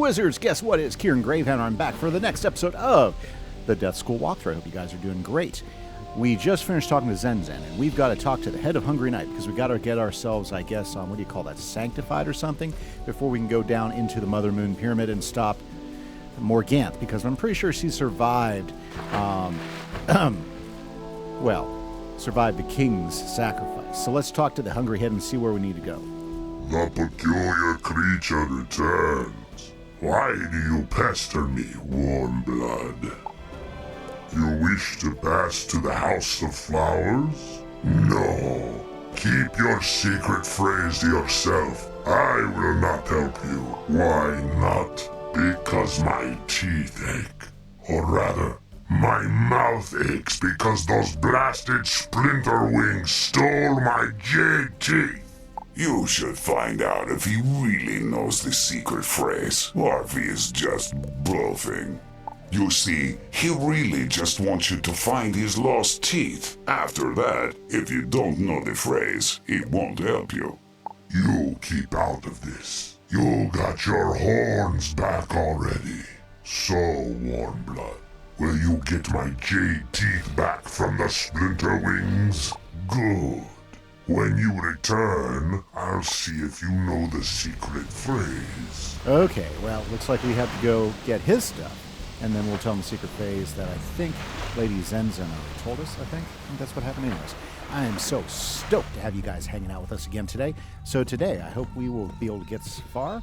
Wizards! Guess what? It's Kieran Gravehammer. I'm back for the next episode of the Death School walkthrough. I hope you guys are doing great. We just finished talking to Zen, and we've got to talk to the head of Hungry Knight because we've got to get ourselves, I guess, what do you call that, sanctified or something, before we can go down into the Mother Moon Pyramid and stop Morganth, because I'm pretty sure she survived, survived the king's sacrifice. So let's talk to the Hungry Head and see where we need to go. The peculiar creature returns. Why do you pester me, warm blood? You wish to pass to the House of Flowers? No. Keep your secret phrase to yourself. I will not help you. Why not? Because my teeth ache. Or rather, my mouth aches because those blasted splinter wings stole my jade teeth. You should find out if he really knows the secret phrase, or if he is just bluffing. You see, he really just wants you to find his lost teeth. After that, if you don't know the phrase, it won't help you. You keep out of this. You got your horns back already. So, warm blood, will you get my jade teeth back from the splinter wings? Good. When you return, I'll see if you know the secret phrase. Okay, well, looks like we have to go get his stuff, and then we'll tell him the secret phrase that I think Lady Zenzen already told us, I think that's what happened anyways. I am so stoked to have you guys hanging out with us again today. So today, I hope we will be able to get far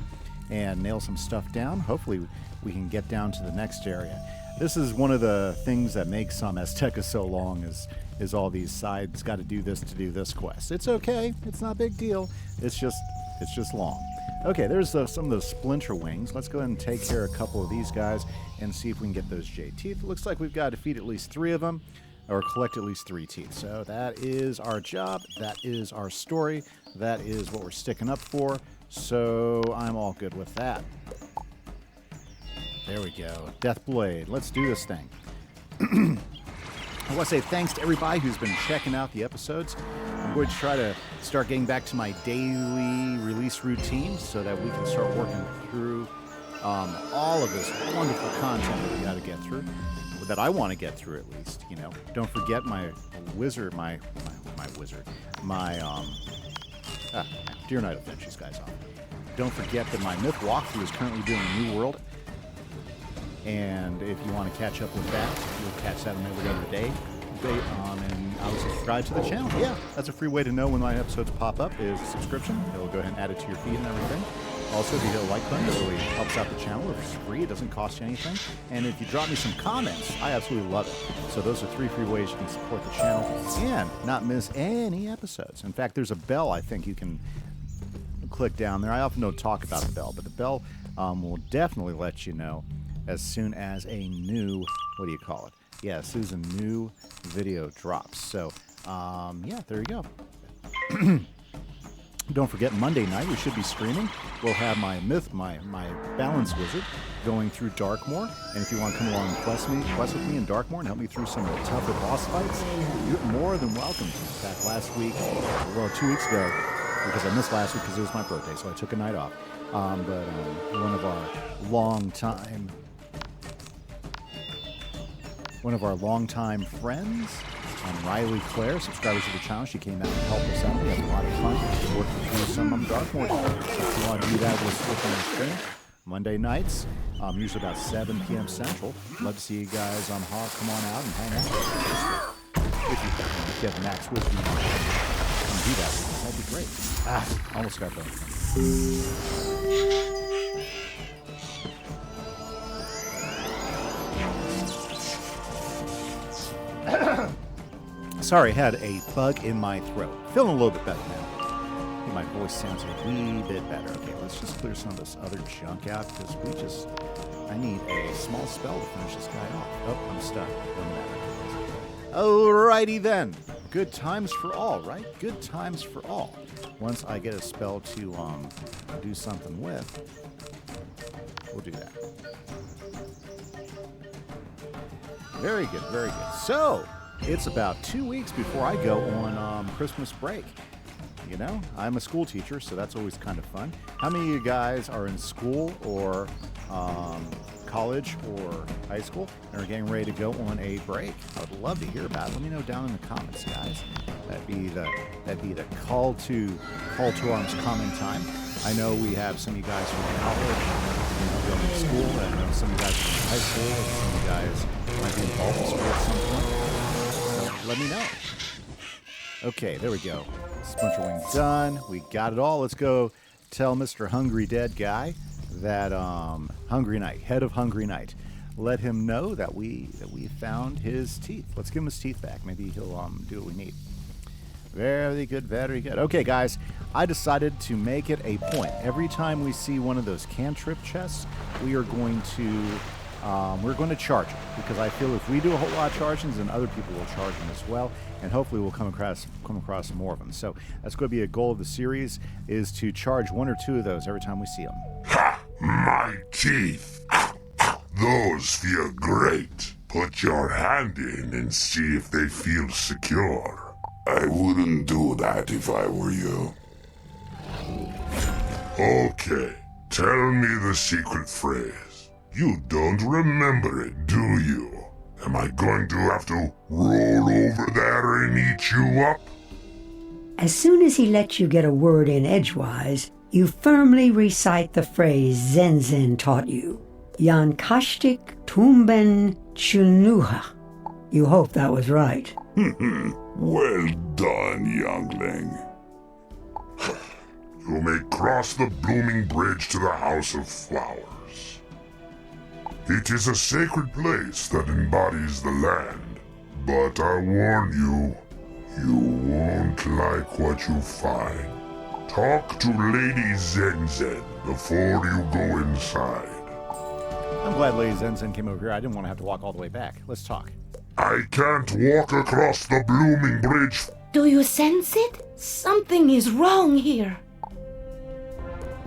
and nail some stuff down. Hopefully, we can get down to the next area. This is one of the things that makes Azteca so long is all these sides got to do this quest. It's okay. It's not a big deal. It's just long. Okay, there's some of those splinter wings. Let's go ahead and take care of a couple of these guys and see if we can get those jade teeth. It looks like we've got to defeat at least 3 of them or collect at least 3 teeth. So that is our job. That is our story. That is what we're sticking up for. So I'm all good with that. There we go. Death Blade. Let's do this thing. I want to say thanks to everybody who's been checking out the episodes. I'm going to try to start getting back to my daily release routine so that we can start working through all of this wonderful content that we got to get through, that I want to get through at least. You know, don't forget my wizard, my Dear Knight will finish these guys off. Don't forget that my Myth walkthrough is currently doing a new world. And if you want to catch up with that, you'll catch that on every other day. And I'll subscribe to the channel. Yeah, that's a free way to know when my episodes pop up is a subscription. It'll go ahead and add it to your feed and everything. Also, if you hit a like button, it really helps out the channel. It's free. It doesn't cost you anything. And if you drop me some comments, I absolutely love it. So those are 3 free ways you can support the channel and not miss any episodes. In fact, there's a bell I think you can click down there. I often don't talk about the bell, but the bell will definitely let you know as soon as a new, as soon as a new video drops. So, yeah, there you go. Don't forget, Monday night we should be streaming. We'll have my Balance Wizard going through Darkmoor. And if you want to come along and quest with me in Darkmoor and help me through some of the tougher boss fights, you're more than welcome to. In fact, last week, 2 weeks ago, because I missed last week because it was my birthday, so I took a night off. But one of our longtime friends, Riley Claire, subscribers to the channel. She came out and helped us out. We had a lot of fun working through some Darkmoor. So if you want to do that with my stream, Monday nights, usually about 7 p.m. Central. Love to see you guys on Hawk. Come on out and hang out. If you have Max with you, come do that with us. That'd be great. Almost got done. Sorry, I had a bug in my throat. Feeling a little bit better now. My voice sounds a wee bit better. Okay, let's just clear some of this other junk out because I need a small spell to finish this guy off. Oh, I'm stuck. Doesn't matter. Alrighty then. Good times for all, right? Good times for all. Once I get a spell to do something with, we'll do that. Very good, very good. So, it's about 2 weeks before I go on Christmas break. You know, I'm a school teacher, so that's always kind of fun. How many of you guys are in school or college or high school and are getting ready to go on a break. I would love to hear about it. Let me know down in the comments, guys. That'd be the call to arms comment time. I know we have some of you guys from college, going to school, and I know some of you guys from high school, and some of you guys might be involved in school at some point. So let me know. Okay, there we go. Splinter Wing done. We got it all. Let's go tell Mr. Hungry Dead Guy that Hungry Knight, head of Hungry Knight, let him know that we found his teeth. Let's give him his teeth back. Maybe he'll do what we need. Very good, very good. Okay, guys, I decided to make it a point. Every time we see one of those cantrip chests, we are going to charge it, because I feel if we do a whole lot of chargings, then other people will charge them as well, and hopefully we'll come across more of them. So that's going to be a goal of the series, is to charge 1 or 2 of those every time we see them. Ha! My teeth! Those feel great. Put your hand in and see if they feel secure. I wouldn't do that if I were you. Okay, tell me the secret phrase. You don't remember it, do you? Am I going to have to roll over there and eat you up? As soon as he lets you get a word in edgewise, you firmly recite the phrase Zen taught you. Yankashtik Tumben Chunuha. You hope that was right. Well done, youngling. You may cross the blooming bridge to the House of Flowers. It is a sacred place that embodies the land, but I warn you, you won't like what you find. Talk to Lady Zenzen before you go inside. I'm glad Lady Zenzen came over here. I didn't want to have to walk all the way back. Let's talk. I can't walk across the blooming bridge. Do you sense it? Something is wrong here.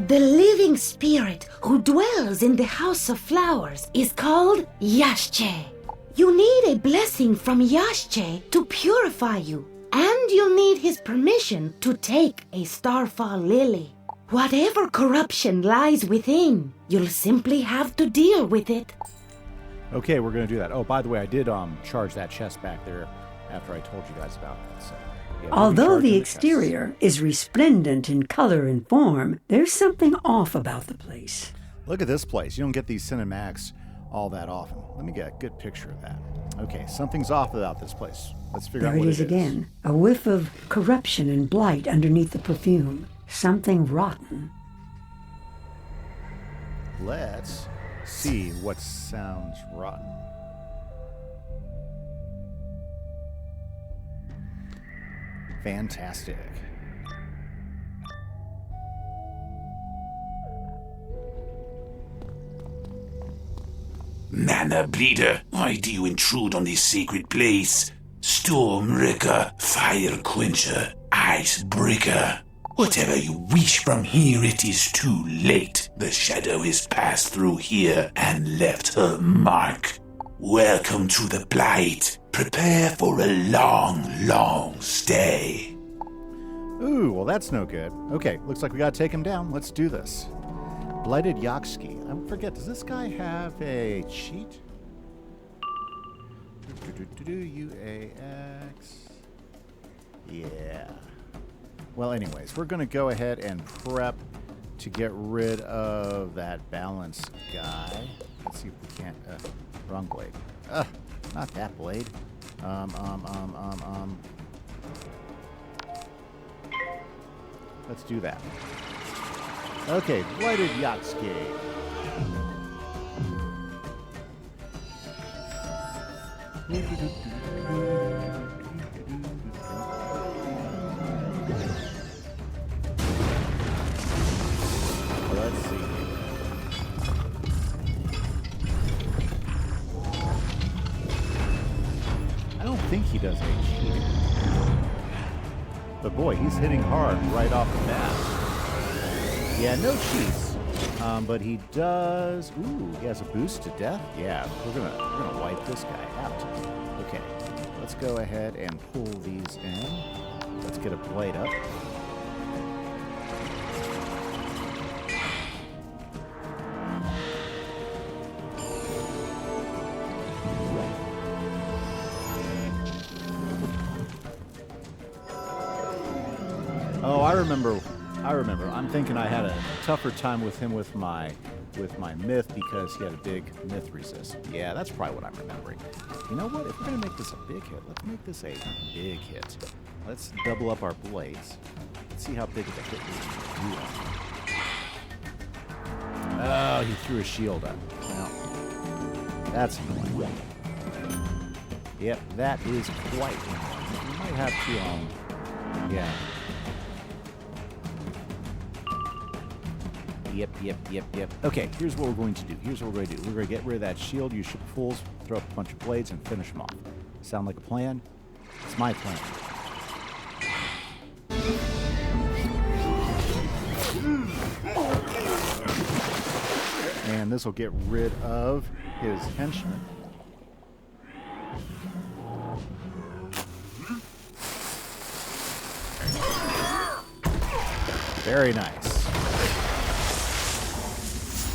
The living spirit who dwells in the House of Flowers is called Yashche. You need a blessing from Yashche to purify you, and you'll need his permission to take a starfall lily. Whatever corruption lies within, you'll simply have to deal with it. Okay, we're going to do that. Oh, by the way, I did charge that chest back there after I told you guys about that. So, yeah, Although the exterior is resplendent in color and form, there's something off about the place. Look at this place. You don't get these cinematics all that often. Let me get a good picture of that. Okay, something's off about this place. Let's figure out what it is. There it is again. A whiff of corruption and blight underneath the perfume. Something rotten. Let's see what sounds rotten. Fantastic. Mana Bleeder, why do you intrude on this sacred place? Storm Wrecker, Fire Quencher, Ice Breaker. Whatever you wish from here, it is too late. The shadow has passed through here and left her mark. Welcome to the Blight. Prepare for a long, long stay. Ooh, well that's no good. Okay, looks like we gotta take him down. Let's do this. Blighted Yakski. I forget, does this guy have a cheat? UAX. Yeah. Well, anyways, we're going to go ahead and prep to get rid of that balance guy. Let's see if we can't... wrong blade. Not that blade. Let's do that. Okay, Blighted Yatsuki. Let's see. I don't think he does any cheating. But boy, he's hitting hard right off the bat. Yeah, no cheats. But he does. Ooh, he has a boost to death. Yeah, we're gonna wipe this guy out. Okay, let's go ahead and pull these in. Let's get a blade up. I remember. I'm thinking I had a tougher time with him with my myth because he had a big myth resist. Yeah, that's probably what I'm remembering. You know what? If we're gonna make this a big hit, let's make this a big hit. Let's double up our blades. Let's see how big of a hit we can do. Oh, he threw a shield up. Well, that's annoying. Yep, that is quite annoying. We might have to, yeah. Yep. Okay, here's what we're going to do. We're going to get rid of that shield, use ship of fools, throw up a bunch of blades, and finish them off. Sound like a plan? It's my plan. And this will get rid of his henchman. Very nice.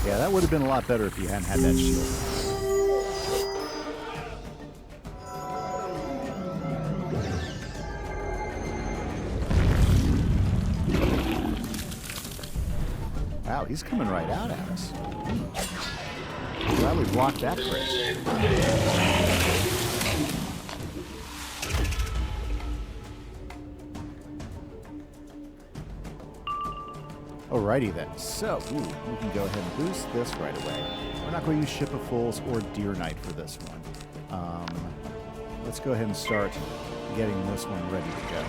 Yeah, that would have been a lot better if you hadn't had that shield. Wow, he's coming right out at us. Glad we blocked that crit. Alrighty then, so we can go ahead and boost this right away. We're not going to use Ship of Fools or Deer Knight for this one. Let's go ahead and start getting this one ready to go.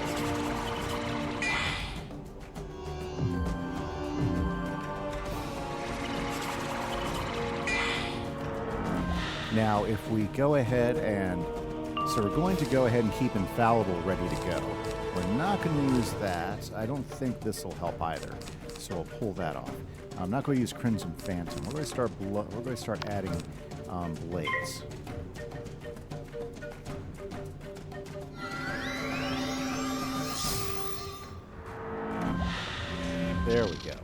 Now, if we go ahead and... So we're going to go ahead and keep Infallible ready to go. We're not going to use that. I don't think this will help either. So we'll pull that off. I'm not going to use Crimson Phantom. We're going to start adding blades. There we go.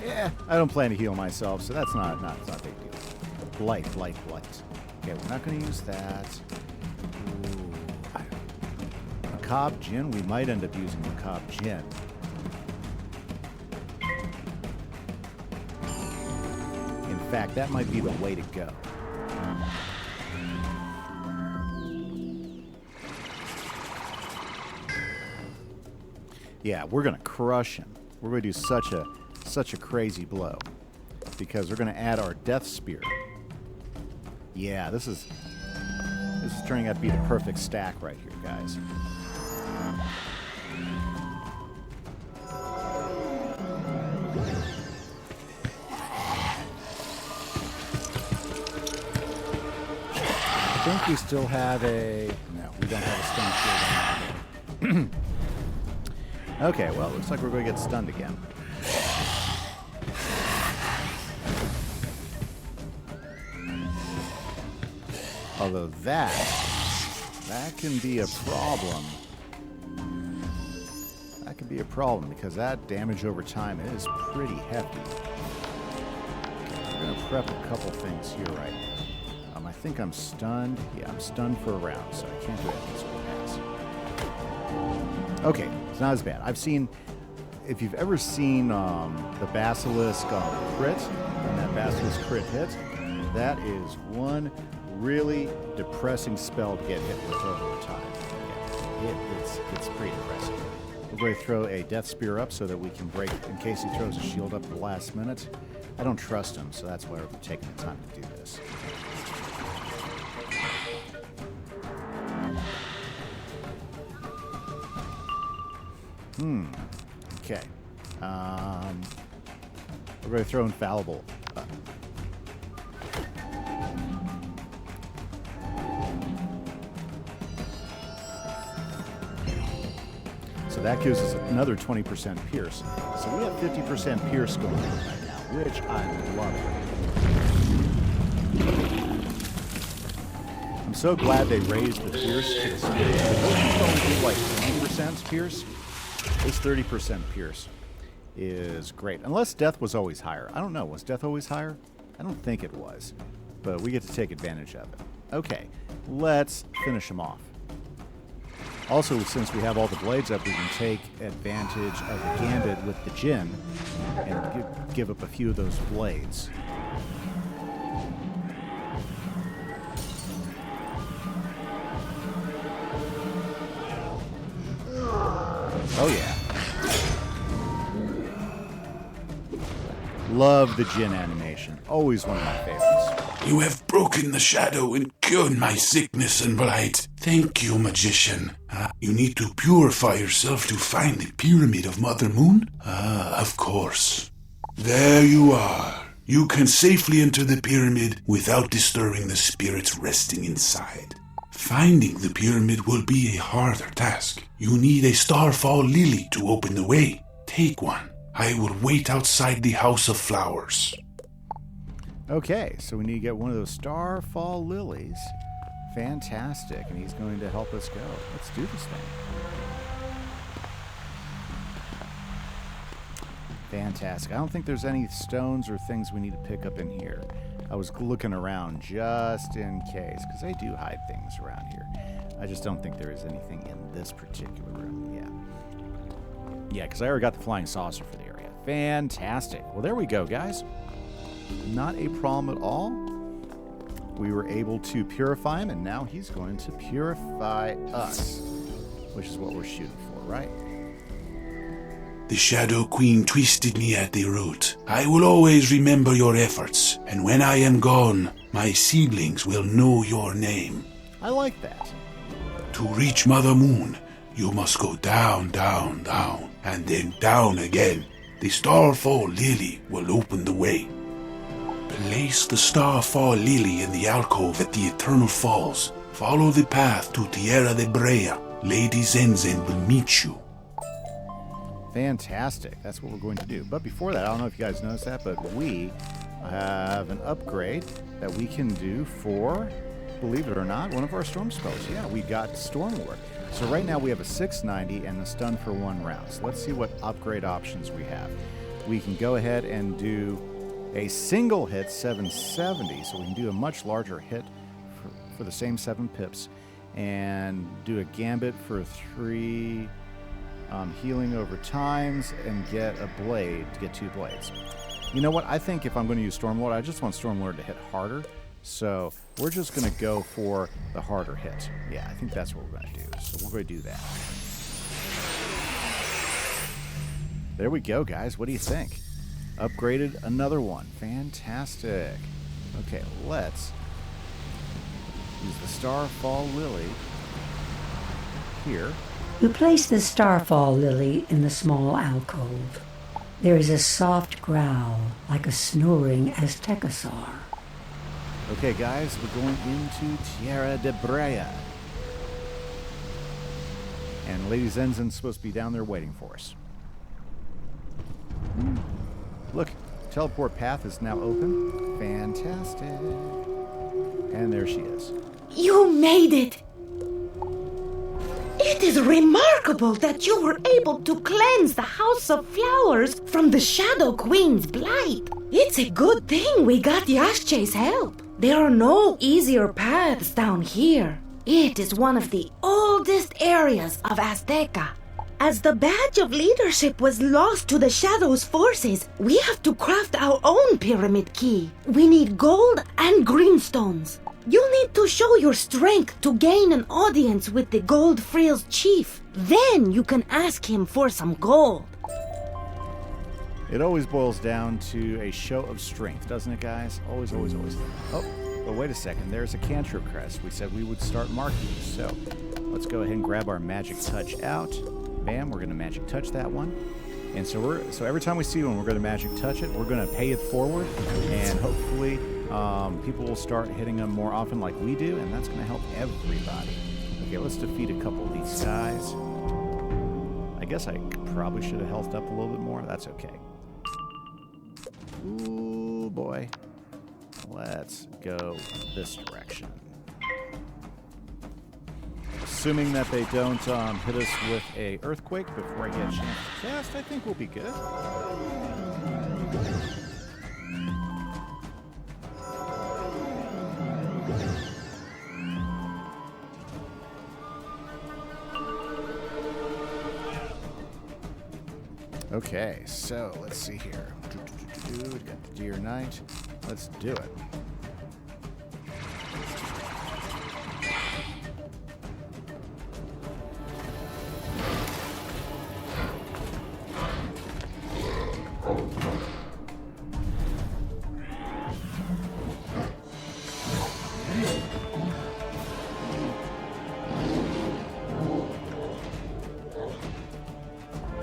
Yeah, I don't plan to heal myself, so that's not a big deal. Blight. Okay, we're not going to use that. Macabre Gin? We might end up using Macabre Gin. In fact, that might be the way to go. Yeah, we're going to crush him. We're going to do such a crazy blow because we're going to add our Death Spear. Yeah, this is turning out to be the perfect stack right here, guys. I think we still have a... No, we don't have a stun shield on. Okay, well, it looks like we're going to get stunned again. Although that can be a problem. That can be a problem because that damage over time is pretty hefty. Okay, we're going to prep a couple things here right now. I think I'm stunned. Yeah, I'm stunned for a round, so I can't do anything so pass. Okay, it's not as bad. I've seen, if you've ever seen the Basilisk crit, and that Basilisk crit hit, that is one really depressing spell to get hit with over time. Yeah, it's pretty depressing. We're going to throw a Death Spear up so that we can break in case he throws a shield up at the last minute. I don't trust him, so that's why we're taking the time to do this. Okay. We're going to throw Infallible up. So that gives us another 20% pierce. So we have 50% pierce going on right now, which I'm loving. I'm so glad they raised the pierce to the speed. Those used to only do like 20% pierce. This 30% pierce is great. Unless Death was always higher. I don't know. Was Death always higher? I don't think it was. But we get to take advantage of it. Okay. Let's finish him off. Also, since we have all the blades up, we can take advantage of the gambit with the Jinn and give up a few of those blades. Oh yeah. Love the Jinn animation. Always one of my favorites. You have broken the shadow and cured my sickness and blight. Thank you, magician. You need to purify yourself to find the pyramid of Mother Moon? Of course. There you are. You can safely enter the pyramid without disturbing the spirits resting inside. Finding the pyramid will be a harder task. You need a starfall lily to open the way. Take one. I will wait outside the House of Flowers. Okay, so we need to get one of those starfall lilies. Fantastic, and he's going to help us go. Let's do this thing. Fantastic. I don't think there's any stones or things we need to pick up in here. I was looking around just in case, because they do hide things around here. I just don't think there is anything in this particular room. Yeah, because I already got the flying saucer for the area. Fantastic. Well, there we go, guys. Not a problem at all. We were able to purify him, and now he's going to purify us, which is what we're shooting for, right? The Shadow Queen twisted me at the root. I will always remember your efforts, and when I am gone, my seedlings will know your name. I like that. To reach Mother Moon, you must go down, down, down, and then down again. The Starfall Lily will open the way. Place the Starfall Lily in the alcove at the Eternal Falls. Follow the path to Tierra de Brea. Lady Zenzen will meet you. Fantastic. That's what we're going to do. But before that, I don't know if you guys noticed that, but we have an upgrade that we can do for, believe it or not, one of our storm spells. Yeah, we got Storm Lord. So right now we have a 690 and the stun for 1 round. So let's see what upgrade options we have. We can go ahead and do a single hit 770, so we can do a much larger hit for the same 7 pips, and do a gambit for 3 healing over times, and get a blade to get 2 blades. You know what? I think if I'm going to use Stormlord, I just want Stormlord to hit harder. So we're just going to go for the harder hit. Yeah, I think that's what we're going to do. So we're going to do that. There we go, guys. What do you think? Upgraded another one. Fantastic. Okay, let's use the Starfall Lily here. You place the Starfall Lily in the small alcove. There is a soft growl, like a snoring Aztecosaur. Okay, guys, we're going into Tierra de Brea. And Lady Zenzen's supposed to be down there waiting for us. Look, teleport path is now open. Fantastic. And there she is. You made it! It is remarkable that you were able to cleanse the House of Flowers from the Shadow Queen's blight. It's a good thing we got Yashche's help. There are no easier paths down here. It is one of the oldest areas of Azteca. As the badge of leadership was lost to the Shadow's forces, we have to craft our own pyramid key. We need gold and greenstones. You need to show your strength to gain an audience with the Gold Frills chief. Then you can ask him for some gold. It always boils down to a show of strength, doesn't it, guys? Always, always, always. Oh, but wait a second. There's a cantrip crest. We said we would start marking. So let's go ahead and grab our magic touch out. Bam, we're going to magic touch that one. And so every time we see one, we're going to magic touch it. We're going to pay it forward, and hopefully people will start hitting them more often like we do, and that's going to help everybody. Okay, let's defeat a couple of these guys. I guess I probably should have healthed up a little bit more. That's okay. Ooh, boy. Let's go this direction. Assuming that they don't hit us with a earthquake before I get a chance to cast, I think we'll be good. Okay, so let's see here. We got the Deer Knight. Let's do it.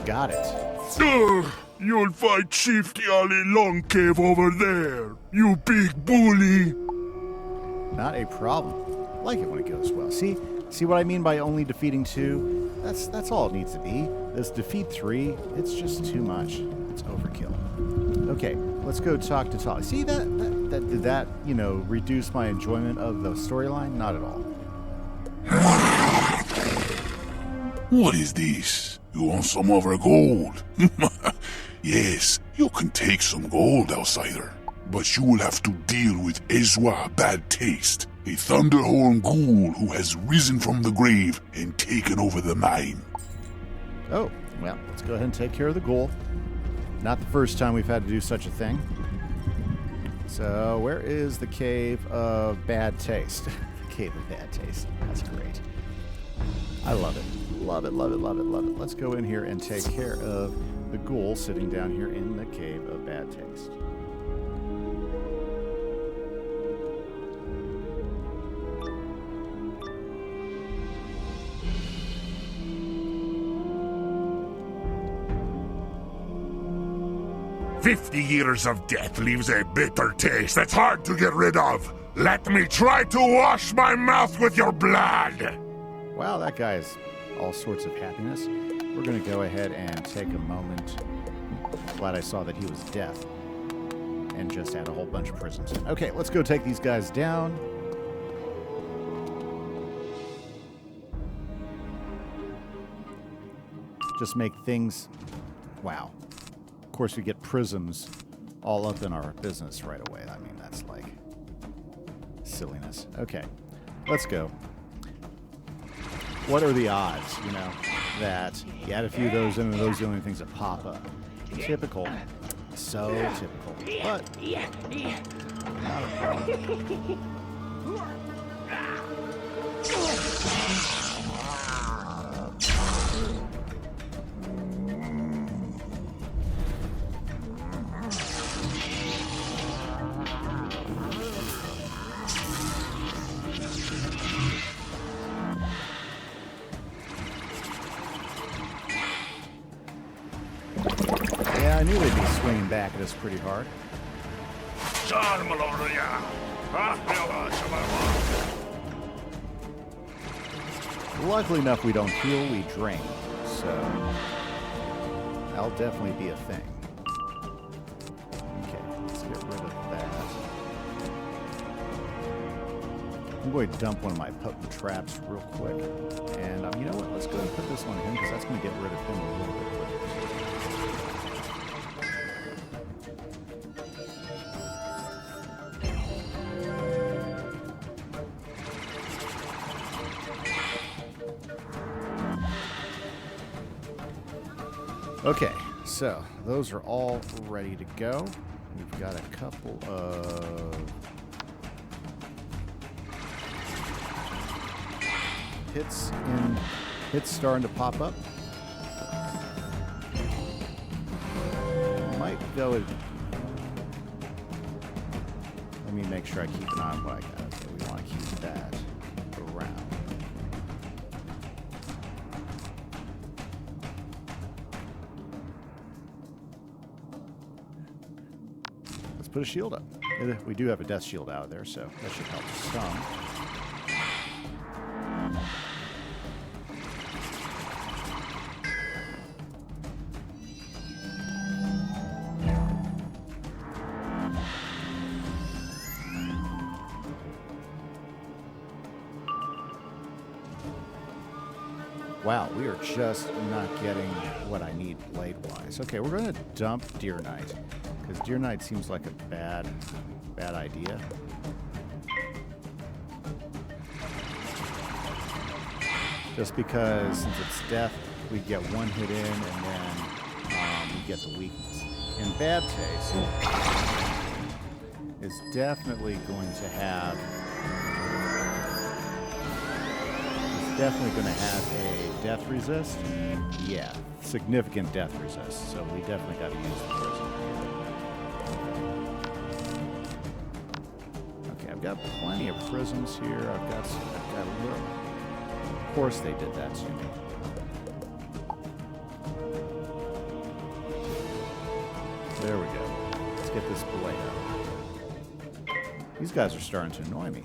Got it. You'll fight Chief Yali Long Cave over there, you big bully. Not a problem. I like it when it goes well. See what I mean by only defeating 2? That's all it needs to be. This defeat 3, it's just too much. It's overkill. Okay, let's go talk to Tali. See did that reduce my enjoyment of the storyline? Not at all. What is this? You want some of our gold? Yes, you can take some gold, outsider. But you will have to deal with Ezwa Bad Taste, a Thunderhorn ghoul who has risen from the grave and taken over the mine. Oh, well, let's go ahead and take care of the ghoul. Not the first time we've had to do such a thing. So, where is the Cave of Bad Taste? The Cave of Bad Taste. That's great. I love it. Love it, love it, love it, love it. Let's go in here and take care of the ghoul sitting down here in the Cave of Bad Taste. "50 years of death leaves a bitter taste that's hard to get rid of. Let me try to wash my mouth with your blood." Wow, that guy's all sorts of happiness. We're going to go ahead and take a moment. Glad I saw that he was deaf and just had a whole bunch of prisons in. Okay, let's go take these guys down. Just make things... Wow. Of course, we get prisms all up in our business right away. I mean, that's like silliness. Okay, let's go. What are the odds, that you add a few of those in and those are the only things that pop up? Typical. So typical. But not a problem. I knew they'd be swinging back at us pretty hard. Luckily enough, we don't heal, we drain. So, that'll definitely be a thing. Okay, let's get rid of that. I'm going to dump one of my potent traps real quick. And you know what? Let's go ahead and put this on him, because that's going to get rid of him a little bit quicker. Okay, so those are all ready to go. We've got a couple of hits starting to pop up. Might go with... Let me make sure I keep an eye on what I got. Okay, we want to keep that around. Put a shield up. We do have a death shield out there, so that should help some. Wow, we are just not getting what I need blade-wise. Okay, we're going to dump Deer Knight, because Deer Knight seems like a bad idea. Just because, since it's death, we get one hit in, and then we get the weakness. In bad taste, is definitely going to have. It's definitely going to have a death resist. Yeah, significant death resist. So we definitely got to use the prism here. Okay, I've got plenty of prisms here. I've got a little. Of course, they did that to me. There we go. Let's get this blade up. These guys are starting to annoy me.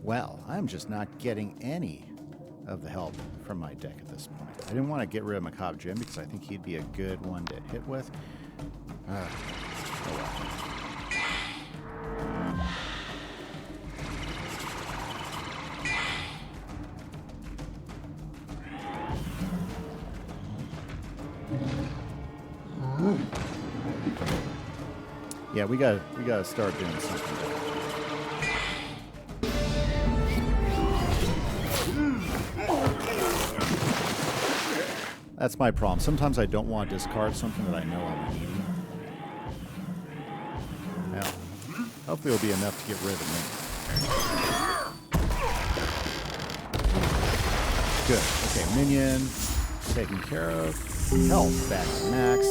Well, I'm just not getting any of the help from my deck at this point. I didn't want to get rid of Macabre Jim because I think he'd be a good one to hit with. Oh well. Yeah, we gotta start doing something different. That's my problem. Sometimes I don't want to discard something that I know I'll be needing. Now, hopefully it'll be enough to get rid of me. Good. Okay, minion taken care of. Health back to max.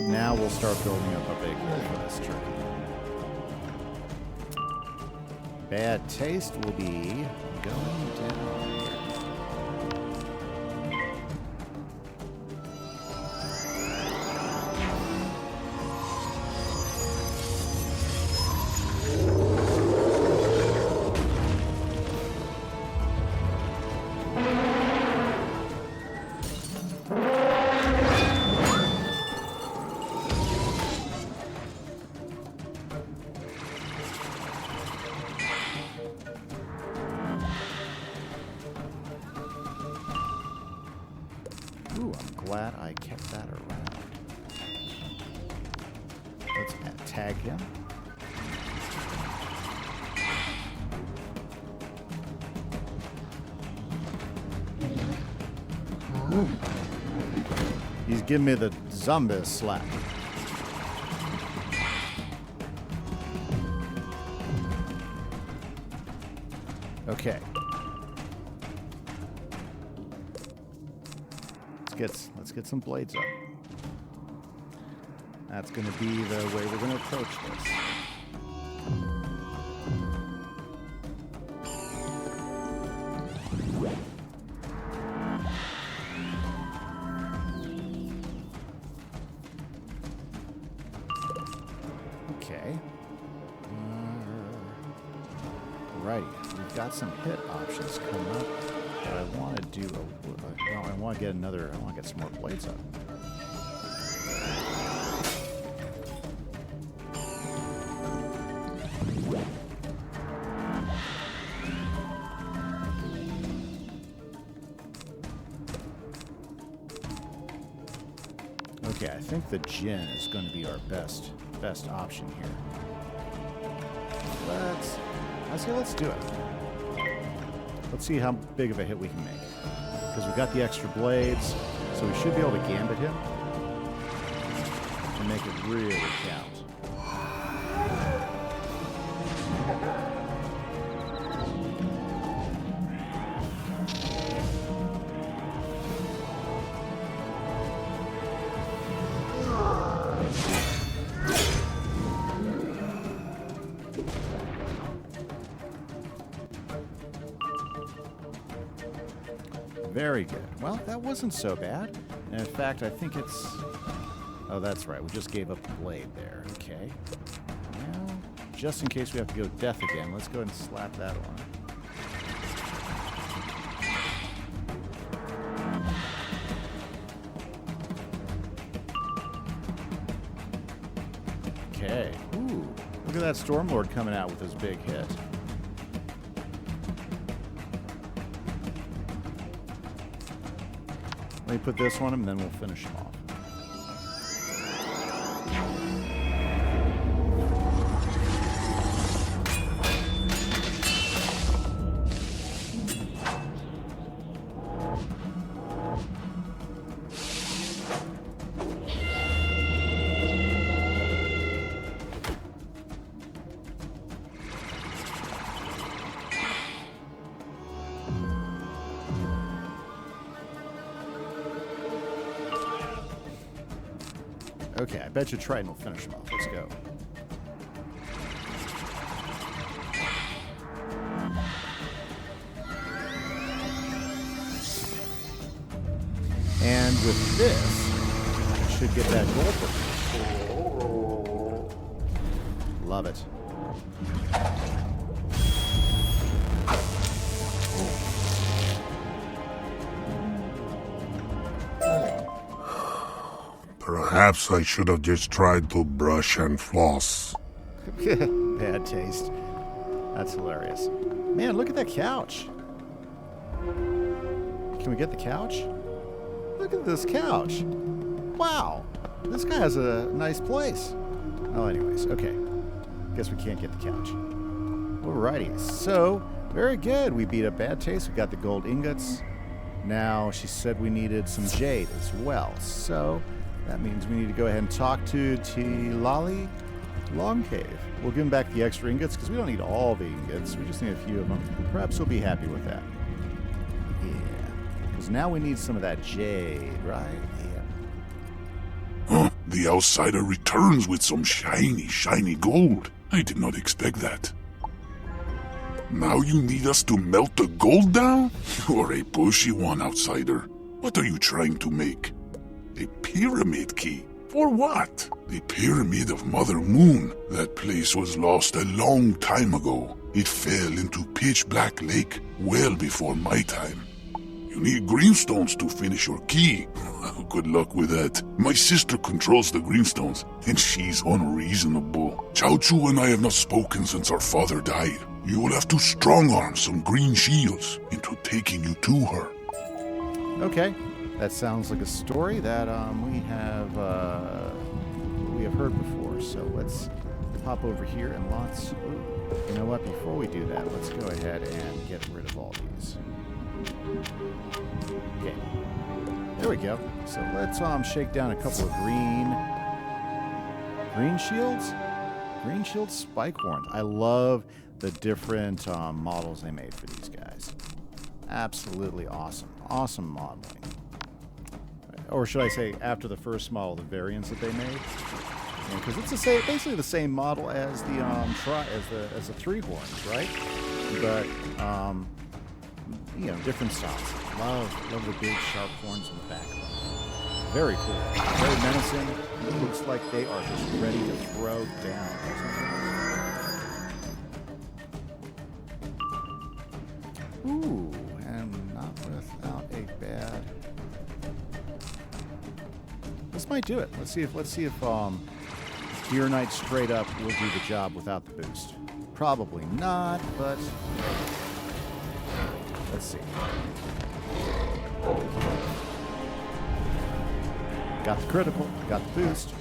Now we'll start building up a big hit for this turkey. Bad taste will be going down. Ooh, I'm glad I kept that around. Let's tag him. He's giving me the zombie slap. Okay. Let's get some blades up. That's going to be the way we're going to approach this. Okay. Righty. We've got some hit options coming up. But I want to do I want to get some more blades up. Okay, I think the Jin is going to be our best option here. Let's do it. Let's see how big of a hit we can make. Because we've got the extra blades, so we should be able to gambit him and make it really count. Very good. Well, that wasn't so bad. And in fact, I think it's... Oh, that's right. We just gave up the blade there. Okay. Now, just in case we have to go death again. Let's go ahead and slap that on. Okay. Ooh. Look at that Stormlord coming out with his big hit. Let me put this on him, and then we'll finish him off. Okay, I bet you Triton will finish him off. Let's go. And with this, I should get that gold. Love it. Perhaps I should have just tried to brush and floss. Bad taste. That's hilarious. Man, look at that couch. Can we get the couch? Look at this couch. Wow. This guy has a nice place. Oh, anyways, okay. Guess we can't get the couch. Alrighty. So, very good. We beat up Bad Taste. We got the gold ingots. Now, she said we needed some jade as well. So, that means we need to go ahead and talk to Tilali Long Cave. We'll give him back the extra ingots because we don't need all the ingots. We just need a few of them. Perhaps he'll be happy with that. Yeah. Because now we need some of that jade, right? Yeah. Huh, the outsider returns with some shiny gold. I did not expect that. Now you need us to melt the gold down? You're a pushy one, outsider. What are you trying to make? A pyramid key? For what? The Pyramid of Mother Moon. That place was lost a long time ago. It fell into Pitch Black Lake well before my time. You need greenstones to finish your key. Good luck with that. My sister controls the greenstones, and she's unreasonable. Chao Chu and I have not spoken since our father died. You will have to strong-arm some green shields into taking you to her. Okay. That sounds like a story that we have heard before. So let's pop over here and lots. Ooh, you know what? Before we do that, let's go ahead and get rid of all these. Okay, there we go. So let's shake down a couple of green shields, spike horns. I love the different models they made for these guys. Absolutely awesome modeling. Or should I say, after the first model, the variants that they made, because it's basically the same model as the as the three horns, right? But different styles. Love the big sharp horns in the back. Very cool. Very menacing. It looks like they are just ready to throw down. Ooh, and not without a bad. This might do it. Let's see if Gear Knight straight up will do the job without the boost. Probably not, but let's see. Got the critical, got the boost.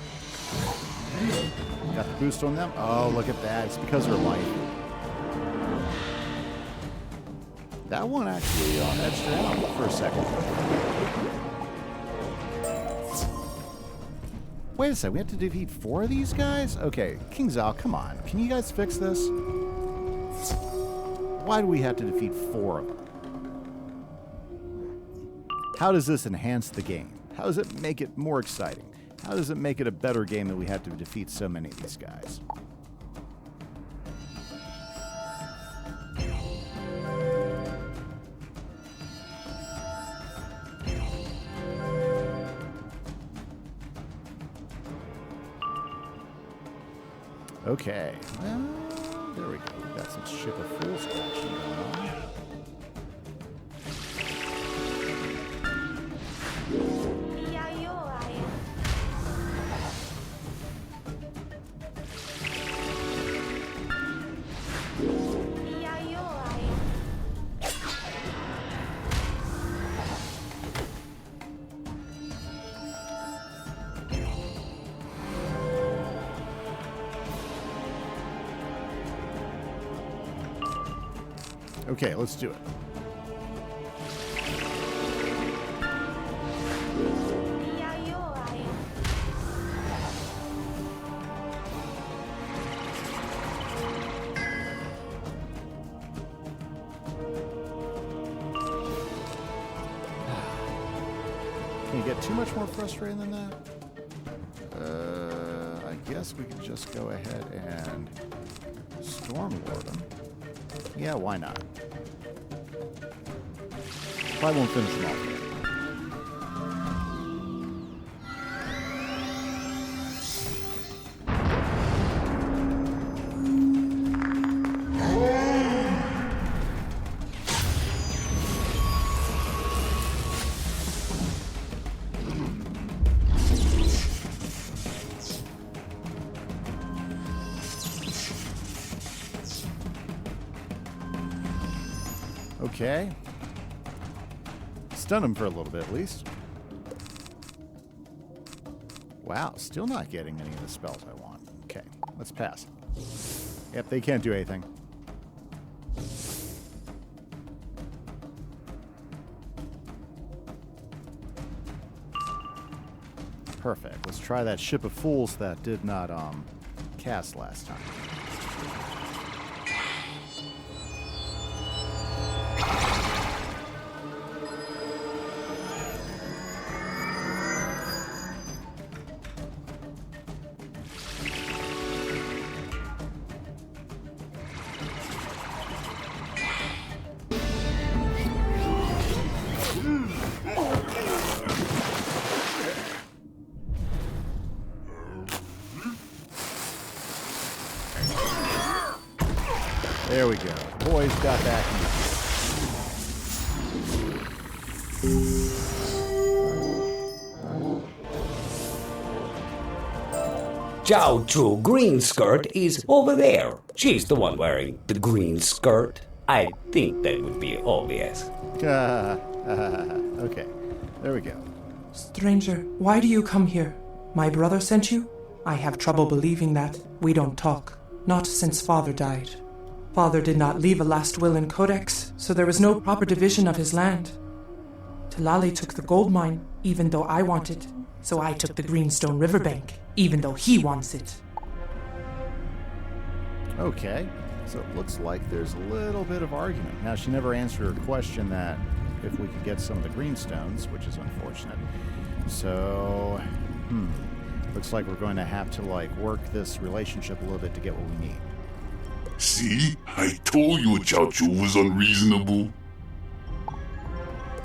Got the boost on them. Oh, look at that. It's because they're light. That one actually edged it out for a second. Wait a second, we have to defeat 4 of these guys? Okay, King Zhao, come on. Can you guys fix this? Why do we have to defeat 4 of them? How does this enhance the game? How does it make it more exciting? How does it make it a better game that we have to defeat so many of these guys? Okay. Well, Ship of Fools action going on. Okay, let's do it. Can you get too much more frustrating than that? I guess we could just go ahead and Stormlord them. Yeah, why not? Probably won't finish them off. Okay. Stun him for a little bit, at least. Wow, still not getting any of the spells I want. Okay, let's pass. Yep, they can't do anything. Perfect. Let's try that Ship of Fools that did not cast last time. There we go. Boys got back in the Chow Chu green skirt is over there. She's the one wearing the green skirt. I think that would be obvious. Okay, there we go. Stranger, why do you come here? My brother sent you? I have trouble believing that. We don't talk. Not since Father died. Father did not leave a last will and codex, so there was no proper division of his land. Talali took the gold mine, even though I want it. So I took the Greenstone Riverbank, even though he wants it. Okay, so it looks like there's a little bit of argument. Now, she never answered her question that if we could get some of the greenstones, which is unfortunate. So, looks like we're going to have to, work this relationship a little bit to get what we need. See? I told you Chao Chu was unreasonable.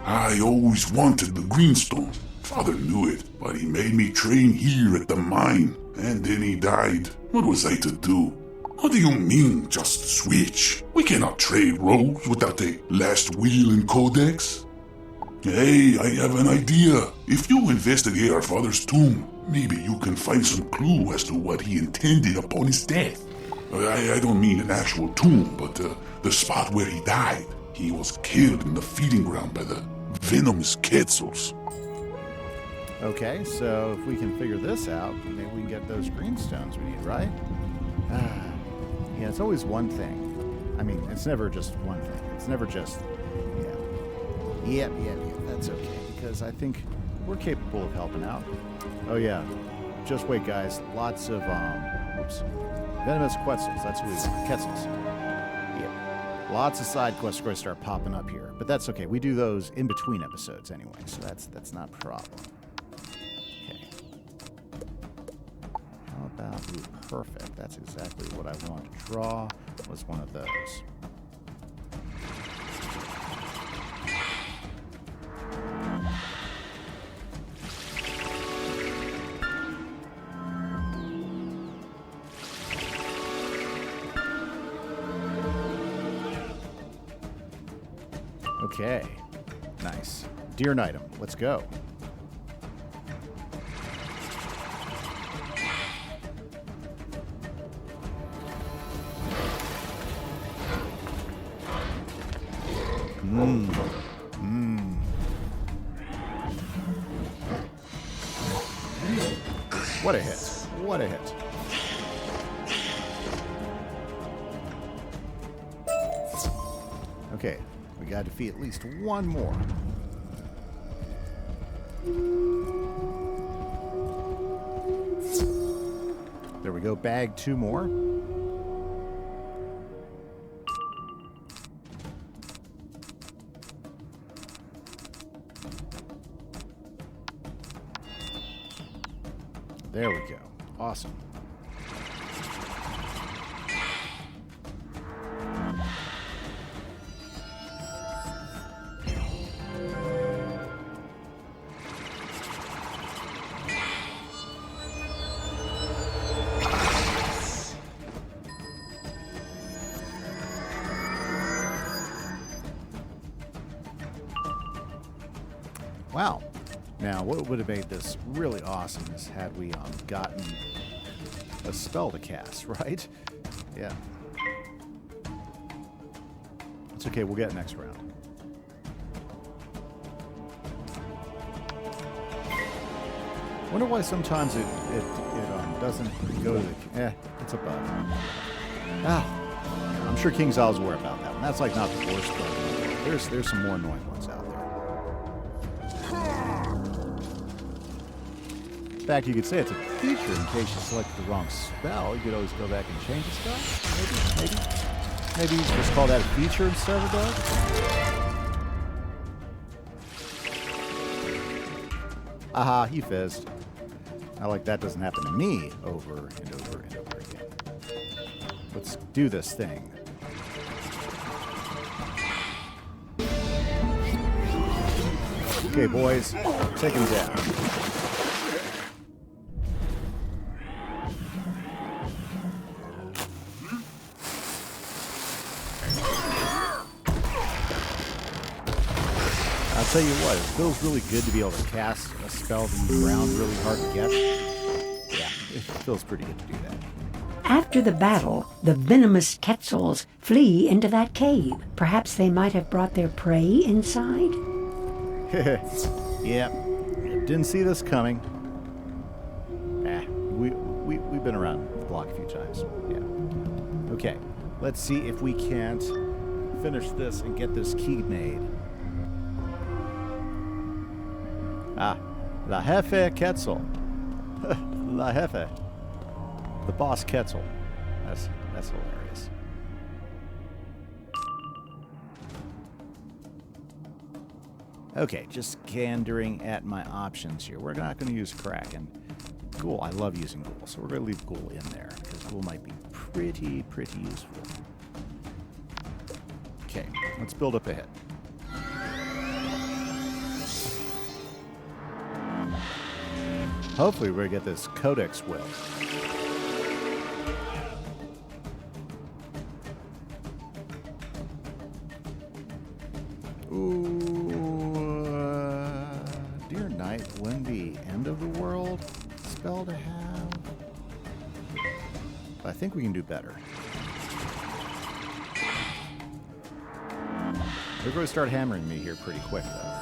I always wanted the greenstone. Father knew it, but he made me train here at the mine, and then he died. What was I to do? What do you mean, just switch? We cannot trade roles without a last will and codex. Hey, I have an idea. If you investigate our father's tomb, maybe you can find some clue as to what he intended upon his death. I don't mean an actual tomb, but the spot where he died. He was killed in the feeding ground by the venomous Quetzals. Okay, so if we can figure this out, maybe we can get those greenstones we need, right? Yeah, it's always one thing. I mean, it's never just one thing. It's never just, Yep, that's okay, because I think we're capable of helping out. Oh yeah, just wait, guys. Lots of, venomous Quetzals, that's who we want. Quetzals. Yep. Lots of side quests are going to start popping up here, but that's okay. We do those in between episodes anyway, so that's not a problem. Okay. How about, perfect. That's exactly what I want to draw, was one of those. Okay. Nice. Deer item. Let's go. What a hit. What a hit. Okay, we gotta defeat at least one more. There we go, bag 2 more. There we go. Awesome. Wow. Now, what would have made this really awesome is had we gotten a spell to cast, right? Yeah. It's okay, we'll get it next round. Wonder why sometimes it doesn't go to the... it's a bug. Ah, I'm sure King's Isle's aware about that one. That's like not the worst bug. There's some more annoying ones out there. In fact, you could say it's a feature in case you selected the wrong spell. You could always go back and change the spell. Maybe you just call that a feature instead of a bug. Aha, he fizzed. I like that doesn't happen to me over and over and over again. Let's do this thing. Okay, boys, take him down. I'll tell you what, it feels really good to be able to cast a spell from the ground really hard to get. Yeah, it feels pretty good to do that. After the battle, the venomous Quetzals flee into that cave. Perhaps they might have brought their prey inside? Yeah, didn't see this coming. We've been around the block a few times. Yeah. Okay, let's see if we can't finish this and get this key made. Ah, La Jefe Quetzal. La Jefe. The boss Quetzal. That's hilarious. Okay, just gandering at my options here. We're not going to use Kraken. Ghoul, I love using Ghoul, so we're going to leave Ghoul in there, because Ghoul might be pretty useful. Okay, let's build up a hit. Hopefully we're going to get this Codex Will. Dear Knight, when the end of the world spell to have? I think we can do better. They're going to start hammering me here pretty quick, though.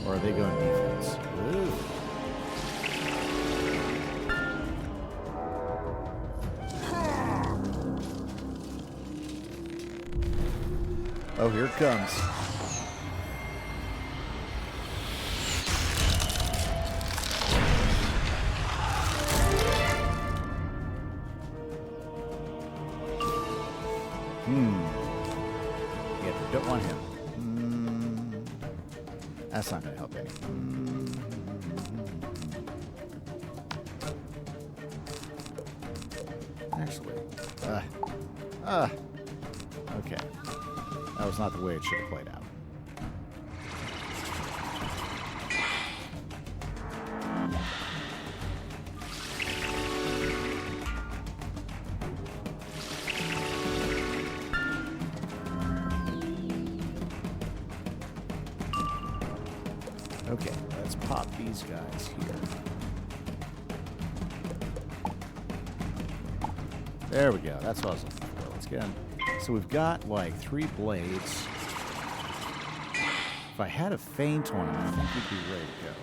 Or are they going defense? Ooh. Oh, here it comes. Yeah, don't want him. That's not going to help any. Actually, okay. That was not the way it should have played out. Okay, let's pop these guys here. There we go. That's what I was looking for. Let's get them. So we've got like 3 blades. If I had a feint on him, I think we'd be ready to go.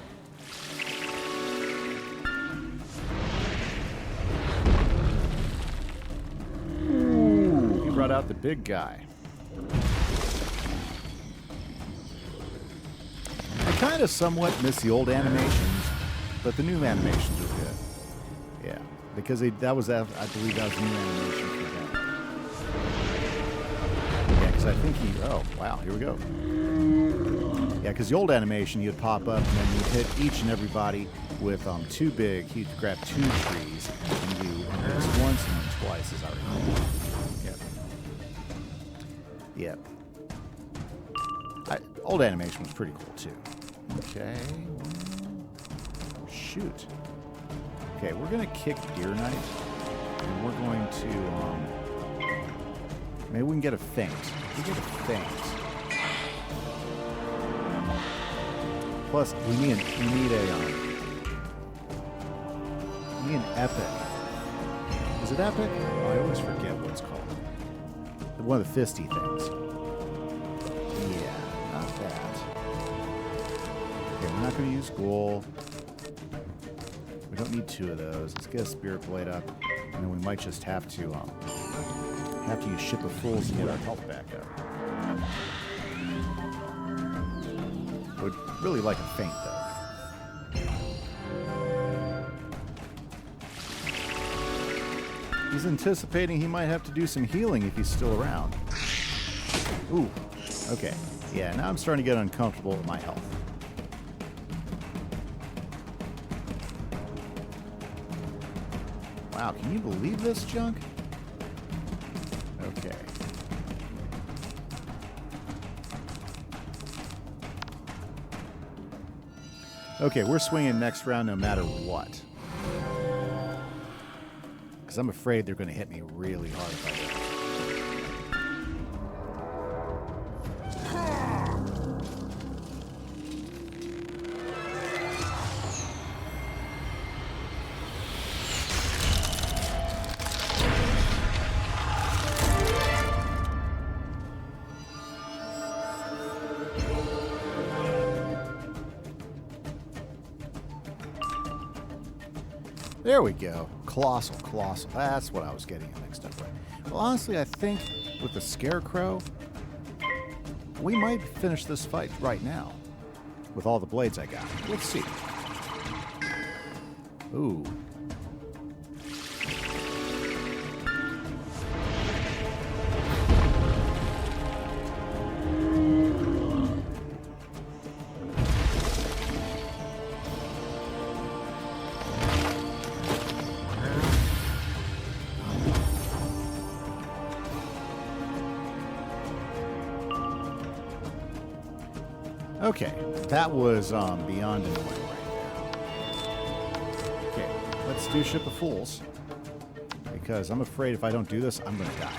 Ooh, he brought out the big guy. I kind of somewhat miss the old animations, but the new animations are good. Yeah, because that was, I believe that was the new animation for them. Yeah, because I think oh, wow, here we go. Yeah, because the old animation, he'd pop up and then he'd hit each and everybody with too big. He'd grab 2 trees and do this once and then twice, as I recall. Yep. Old animation was pretty cool, too. Okay. Shoot. Okay, we're going to kick Deer Knight. And we're going to, maybe we can get a feint. We get a feint. Plus, we need an epic. Is it epic? Oh, I always forget what it's called. One of the fisty things. Yeah, not that. Okay, we're not going to use Ghoul. We don't need 2 of those. Let's get a Spirit Blade up, and then we might just have to use Ship of Fools to get our health back up. Would really like a feint, though. He's anticipating he might have to do some healing if he's still around. Ooh, okay. Yeah, now I'm starting to get uncomfortable with my health. Wow, can you believe this junk? Okay. Okay, we're swinging next round no matter what. Because I'm afraid they're going to hit me really hard if I do. There we go. Colossal. That's what I was getting mixed up with. Well, honestly, I think with the Scarecrow, we might finish this fight right now. With all the blades I got. Let's see. Ooh. Okay, that was beyond annoying right there. Okay, let's do Ship of Fools. Because I'm afraid if I don't do this, I'm going to die.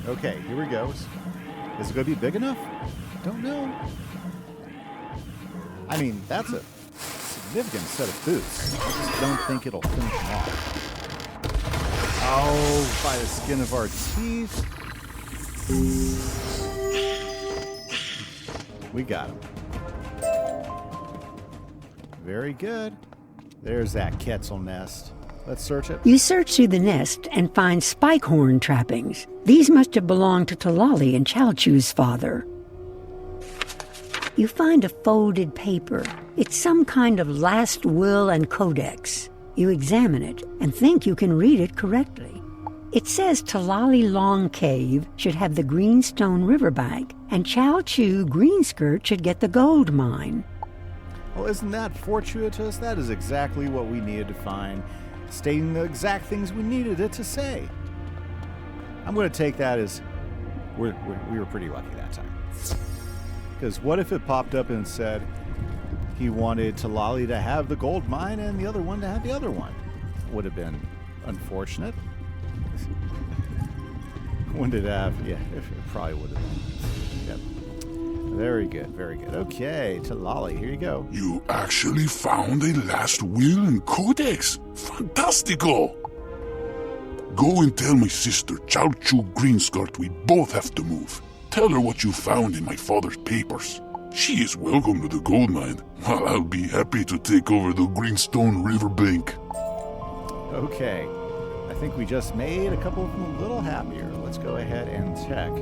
Okay, here we go. Is it going to be big enough? Don't know. I mean, that's a significant set of boots. I just don't think it'll finish them off. Oh, by the skin of our teeth. We got him. Very good. There's that Quetzal nest. Let's search it. You search through the nest and find spike horn trappings. These must have belonged to Talali and Chalchu's father. You find a folded paper. It's some kind of last will and codex. You examine it and think you can read it correctly. It says Talali Long Cave should have the Greenstone Riverbank, and Chalchu Greenskirt should get the gold mine. Well, isn't that fortuitous? That is exactly what we needed to find, stating the exact things we needed it to say. I'm going to take that as we were pretty lucky that time. Because what if it popped up and said he wanted Talali to have the gold mine and the other one to have the other one? Would have been unfortunate. When did it happen? Yeah, it probably would have been. Yep. Very good, very good. Okay, Talali, here you go. You actually found a last will and codex. Fantastico! Go and tell my sister, Chowchu Greenskirt, we both have to move. Tell her what you found in my father's papers. She is welcome to the gold mine, while I'll be happy to take over the Greenstone Riverbank. Okay, I think we just made a couple of them a little happier. Let's go ahead and check.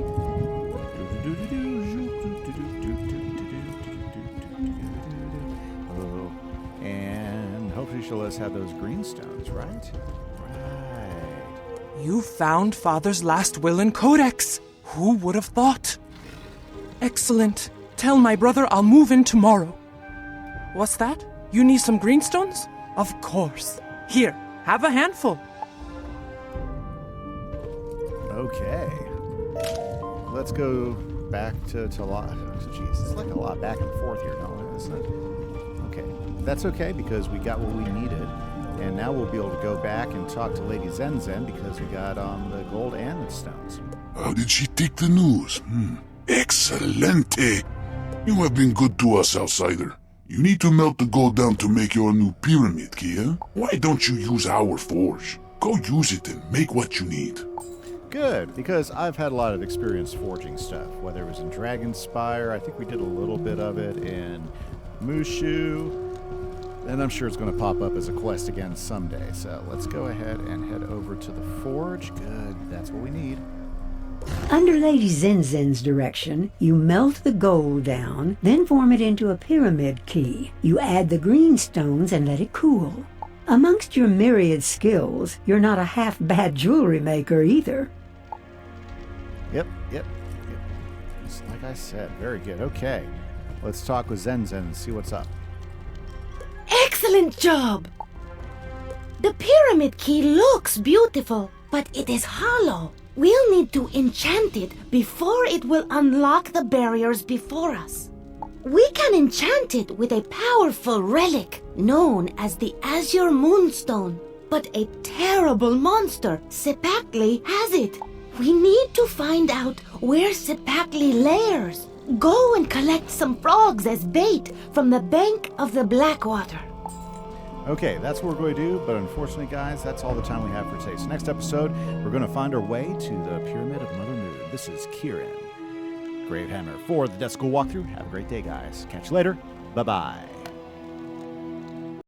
And hopefully she'll let us have those greenstones, right? Right. You found Father's last will and codex. Who would have thought? Excellent. Tell my brother I'll move in tomorrow. What's that? You need some greenstones? Of course. Here, have a handful. Okay. Let's go back to Jeez, it's like a lot back and forth here, no, isn't it? Okay. That's okay because we got what we needed. And now we'll be able to go back and talk to Lady Zenzen because we got the gold and the stones. How did she take the news? Excelente! You have been good to us, outsider. You need to melt the gold down to make your new pyramid, Kia. Why don't you use our forge? Go use it and make what you need. Good, because I've had a lot of experience forging stuff, whether it was in Dragonspire, I think we did a little bit of it in Mushu, and I'm sure it's going to pop up as a quest again someday. So let's go ahead and head over to the forge. Good, that's what we need. Under Lady Zenzen's direction, you melt the gold down, then form it into a pyramid key. You add the green stones and let it cool. Amongst your myriad skills, you're not a half-bad jewelry maker either. Yep. Just like I said, very good. Okay, let's talk with Zenzen and see what's up. Excellent job! The pyramid key looks beautiful, but it is hollow. We'll need to enchant it before it will unlock the barriers before us. We can enchant it with a powerful relic known as the Azure Moonstone, but a terrible monster, Sepakli, has it. We need to find out where Sepakli lairs. Go and collect some frogs as bait from the bank of the Blackwater. Okay, that's what we're going to do, but unfortunately, guys, that's all the time we have for today. So next episode, we're going to find our way to the Pyramid of Mother Moon. This is Kieran Gravehammer for the Death School walkthrough. Have a great day, guys. Catch you later. Bye-bye.